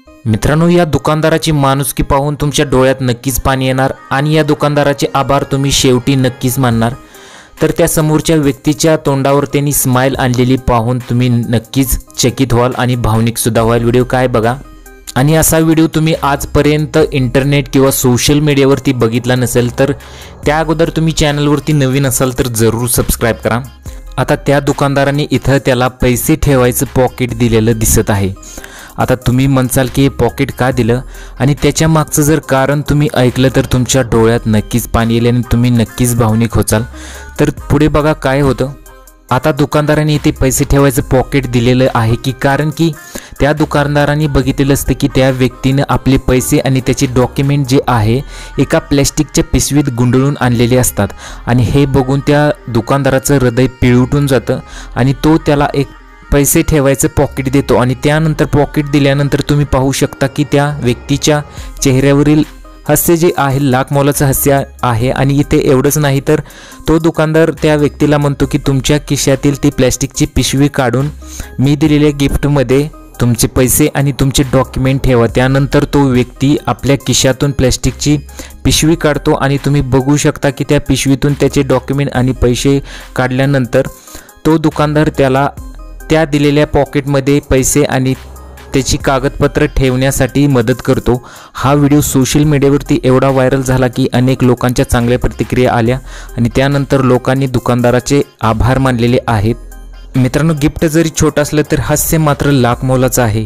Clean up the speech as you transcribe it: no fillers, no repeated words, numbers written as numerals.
मित्रांनो, या दुकानदाराची माणुसकी पाहून तुमच्या डोळ्यात नक्कीच पाणी येणार आणि या दुकानदाराचे आभार तुम्ही शेवटी नक्कीच मानणार। तर त्या समोरच्या व्यक्तीच्या तोंडावर त्यांनी स्माइल आणलेली पाहून तुम्ही नक्कीच चकित व्हाल आणि भावनिक सुद्धा व्हाल। व्हिडिओ काय बघा। आणि असा व्हिडिओ तुम्ही आजपर्यंत इंटरनेट किंवा सोशल मीडियावरती बघितला नसेल तर त्या अगोदर तुम्ही चॅनलवरती नवीन असाल तर जरूर सबस्क्राइब करा। आता त्या दुकानदाराने इथं त्याला पैसे ठेवायचं पॉकेट दिलेलं दिसत आहे। आता तुम्ही म्हणसाल की हे पॉकेट का दिलं आणि त्याच्या मागचं जर कारण तुम्ही ऐकलं तर तुमच्या डोळ्यात नक्कीच पाणी येईल आणि तुम्ही नक्कीच भावनिक होचाल। तर पुढे बघा काय होतं। आता दुकानदाराने इथे पैसे ठेवायचं पॉकेट दिलेलं आहे की कारण की त्या दुकानदाराने बघितलेलं असतं की त्या व्यक्तीने आपले पैसे आणि त्याचे डॉक्युमेंट जे आहे एका प्लॅस्टिकच्या पिशवीत गुंडळून आणलेले असतात आणि हे बघून त्या दुकानदाराचं हृदय पिळवटून जातं आणि तो त्याला एक पैसे ठेवायचं पॉकेट देतो आणि त्यानंतर पॉकेट दिल्यानंतर तुम्ही पाहू शकता की त्या व्यक्तीच्या चेहऱ्यावरील हास्य जे आहे लाख मोलाचं हास्य आहे। आणि इथे एवढंच नाही तर तो दुकानदार त्या व्यक्तीला म्हणतो की तुमच्या खिशातील ती प्लॅस्टिकची पिशवी काढून मी दिलेल्या गिफ्टमध्ये तुमचे पैसे आणि तुमचे डॉक्युमेंट ठेवा। त्यानंतर तो व्यक्ती आपल्या खिशातून प्लॅस्टिकची पिशवी काढतो आणि तुम्ही बघू शकता की त्या पिशवीतून त्याचे डॉक्युमेंट आणि पैसे काढल्यानंतर तो दुकानदार त्याला त्या दिलेल्या पॉकेटमध्ये पैसे आणि त्याची कागदपत्र ठेवण्यासाठी मदत करतो। हा व्हिडिओ सोशल मीडियावरती एवढा व्हायरल झाला की अनेक लोकांच्या चांगल्या प्रतिक्रिया आल्या आणि त्यानंतर लोकांनी दुकानदाराचे आभार मानलेले आहेत। मित्रांनो, गिफ्ट जरी छोटं असलं तर हास्य मात्र लाख मोलाचं आहे।